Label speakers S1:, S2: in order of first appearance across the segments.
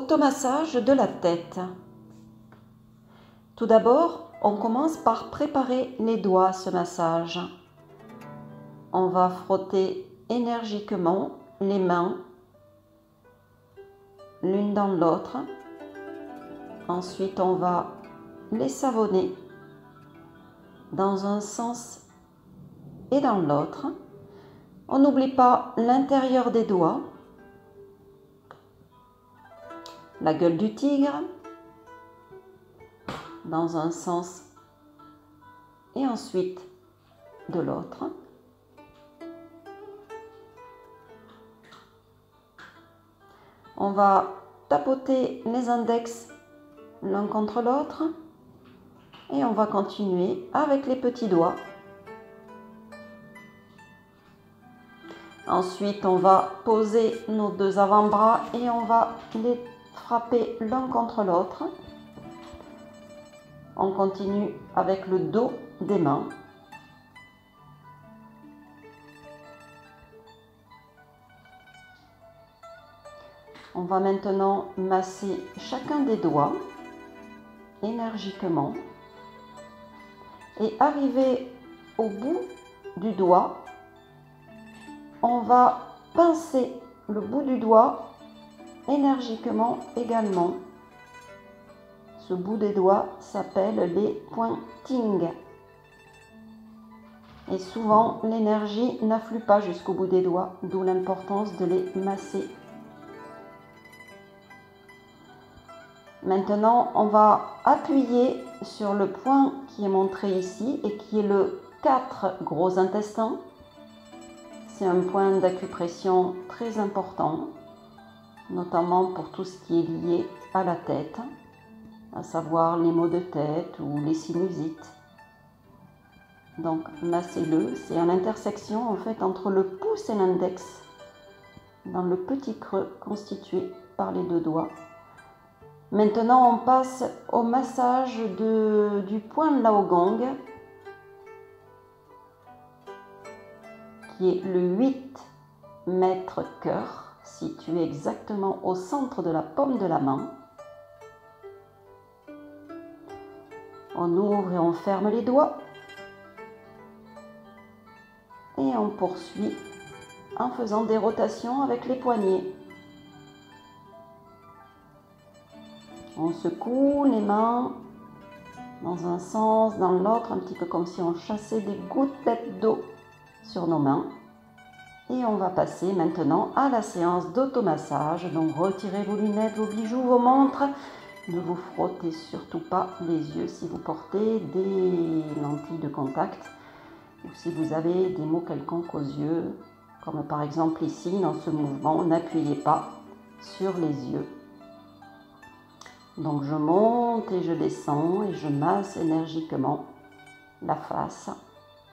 S1: Automassage de la tête. Tout d'abord, on commence par préparer les doigts à ce massage. On va frotter énergiquement les mains l'une dans l'autre. Ensuite, on va les savonner dans un sens et dans l'autre. On n'oublie pas l'intérieur des doigts, la gueule du tigre, dans un sens et ensuite de l'autre. On va tapoter les index l'un contre l'autre et on va continuer avec les petits doigts. Ensuite, on va poser nos deux avant-bras et on va les frapper l'un contre l'autre. On continue avec le dos des mains. On va maintenant masser chacun des doigts énergiquement et arrivé au bout du doigt, on va pincer le bout du doigt énergiquement également. Ce bout des doigts s'appelle les pointings. Et souvent, l'énergie n'afflue pas jusqu'au bout des doigts, d'où l'importance de les masser. Maintenant, on va appuyer sur le point qui est montré ici et qui est le 4 gros intestin. C'est un point d'acupression très important, notamment pour tout ce qui est lié à la tête, à savoir les maux de tête ou les sinusites. Donc, massez-le. C'est à l'intersection en fait entre le pouce et l'index, dans le petit creux constitué par les deux doigts. Maintenant, on passe au massage du point Laogong, qui est le 8 mètres cœur, situé exactement au centre de la paume de la main. On ouvre et on ferme les doigts. Et on poursuit en faisant des rotations avec les poignets. On secoue les mains dans un sens, dans l'autre, un petit peu comme si on chassait des gouttelettes d'eau sur nos mains. Et on va passer maintenant à la séance d'automassage. Donc retirez vos lunettes, vos bijoux, vos montres. Ne vous frottez surtout pas les yeux si vous portez des lentilles de contact ou si vous avez des maux quelconques aux yeux, comme par exemple ici dans ce mouvement, n'appuyez pas sur les yeux. Donc je monte et je descends et je masse énergiquement la face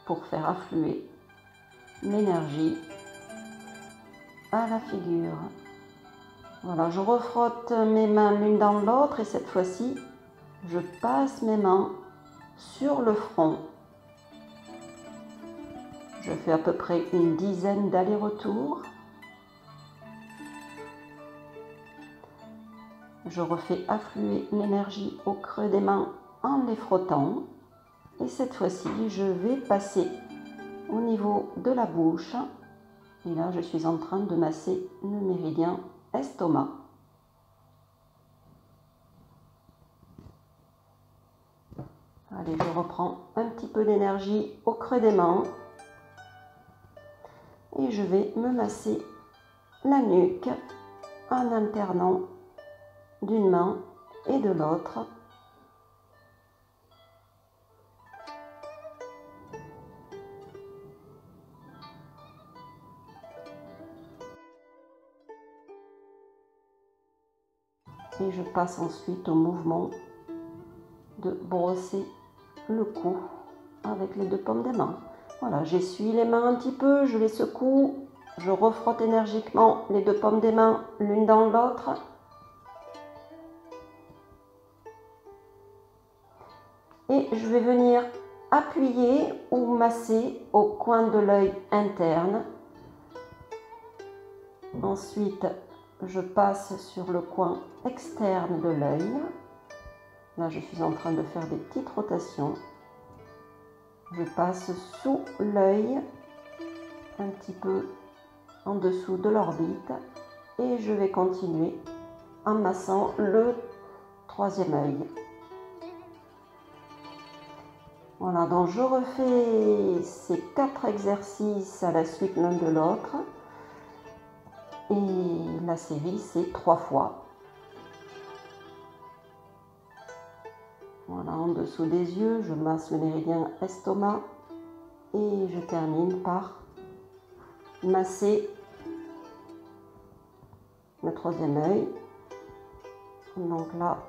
S1: pour faire affluer l'énergie à la figure. Voilà, je refrotte mes mains l'une dans l'autre et cette fois-ci, je passe mes mains sur le front. Je fais à peu près une dizaine d'allers-retours. Je refais affluer l'énergie au creux des mains en les frottant. Et cette fois-ci, je vais passer au niveau de la bouche. Et là, je suis en train de masser le méridien estomac. Allez, je reprends un petit peu d'énergie au creux des mains. Et je vais me masser la nuque en alternant d'une main et de l'autre. Et je passe ensuite au mouvement de brosser le cou avec les deux paumes des mains. Voilà, j'essuie les mains un petit peu, je les secoue, je refrotte énergiquement les deux paumes des mains l'une dans l'autre. Et je vais venir appuyer ou masser au coin de l'œil interne. Ensuite, je passe sur le coin externe de l'œil. Là, je suis en train de faire des petites rotations. Je passe sous l'œil, un petit peu en dessous de l'orbite, et je vais continuer en massant le troisième œil. Voilà, donc je refais ces 4 exercices à la suite l'un de l'autre. Et la série, c'est 3 fois. Voilà, en dessous des yeux, je masse le méridien estomac et je termine par masser le troisième œil. Donc là,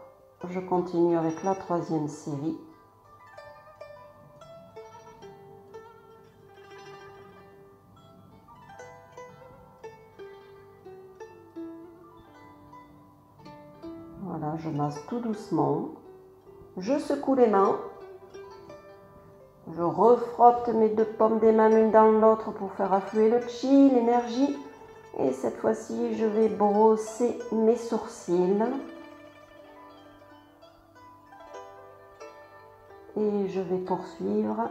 S1: je continue avec la troisième série. Voilà, je masse tout doucement. Je secoue les mains. Je refrotte mes 2 paumes des mains l'une dans l'autre pour faire affluer le chi, l'énergie. Et cette fois-ci, je vais brosser mes sourcils. Et je vais poursuivre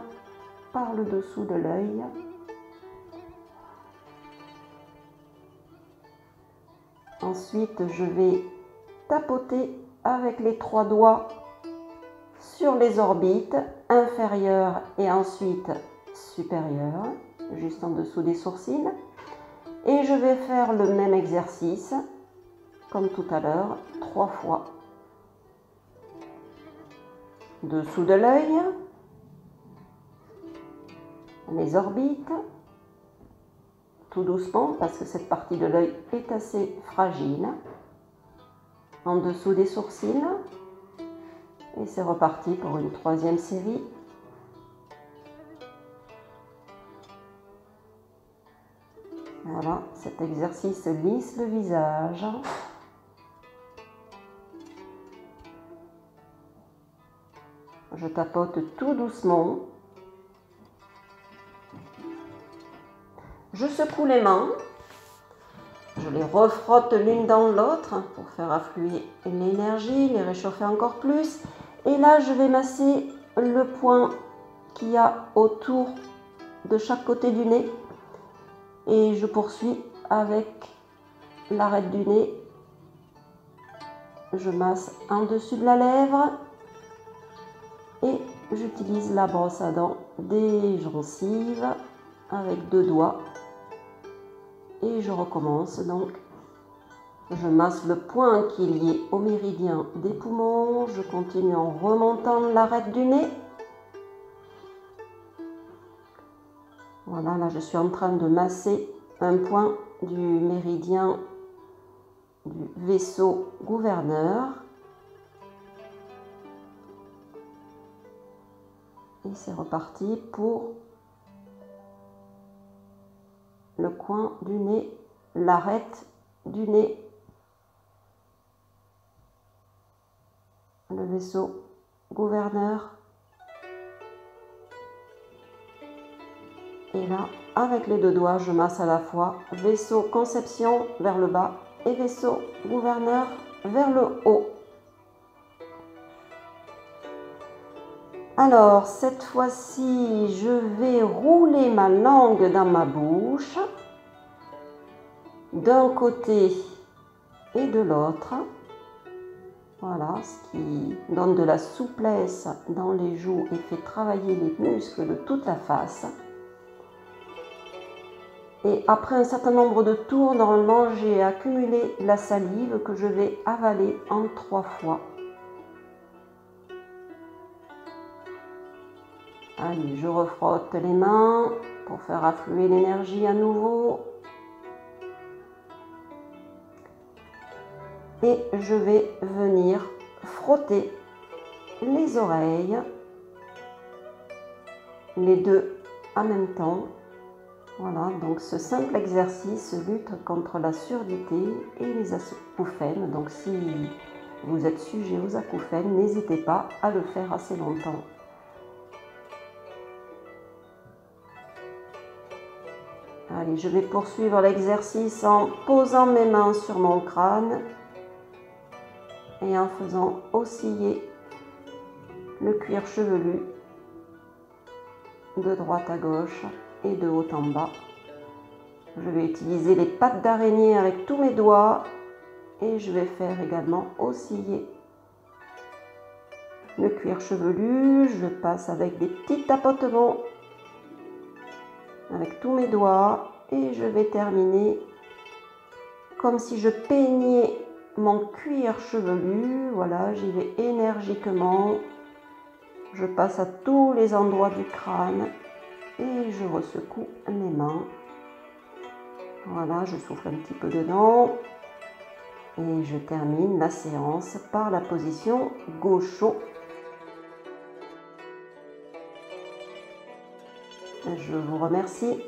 S1: par le dessous de l'œil. Ensuite, je vais tapoter avec les 3 doigts sur les orbites inférieures et ensuite supérieures, juste en dessous des sourcils. Et je vais faire le même exercice, comme tout à l'heure, 3 fois. Dessous de l'œil, les orbites, tout doucement parce que cette partie de l'œil est assez fragile. En dessous des sourcils. Et c'est reparti pour une troisième série. Voilà, cet exercice lisse le visage. Je tapote tout doucement. Je secoue les mains. Je les refrotte l'une dans l'autre pour faire affluer l'énergie, les réchauffer encore plus. Et là, je vais masser le point qu'il y a autour de chaque côté du nez. Et je poursuis avec l'arête du nez. Je masse en dessus de la lèvre. Et j'utilise la brosse à dents des gencives avec 2 doigts. Et je recommence donc. Je masse le point qui est lié au méridien des poumons. Je continue en remontant l'arête du nez. Voilà, là je suis en train de masser un point du méridien du vaisseau gouverneur. Et c'est reparti pour le coin du nez, l'arête du nez. Le vaisseau gouverneur. Et là, avec les 2 doigts, je masse à la fois vaisseau conception vers le bas et vaisseau gouverneur vers le haut. Alors, cette fois-ci, je vais rouler ma langue dans ma bouche, d'un côté et de l'autre. Voilà, ce qui donne de la souplesse dans les joues et fait travailler les muscles de toute la face. Et après un certain nombre de tours, normalement, j'ai accumulé la salive que je vais avaler en 3 fois. Allez, je refrotte les mains pour faire affluer l'énergie à nouveau. Et je vais venir frotter les oreilles, les 2 en même temps. Voilà, donc ce simple exercice lutte contre la surdité et les acouphènes. Donc si vous êtes sujet aux acouphènes, n'hésitez pas à le faire assez longtemps. Allez, je vais poursuivre l'exercice en posant mes mains sur mon crâne et en faisant osciller le cuir chevelu de droite à gauche et de haut en bas. Je vais utiliser les pattes d'araignée avec tous mes doigts et je vais faire également osciller le cuir chevelu. Je passe avec des petits tapotements avec tous mes doigts et je vais terminer comme si je peignais mon cuir chevelu. Voilà, j'y vais énergiquement. Je passe à tous les endroits du crâne et je ressecoue mes mains. Voilà, je souffle un petit peu dedans et je termine la séance par la position gaucho. Je vous remercie.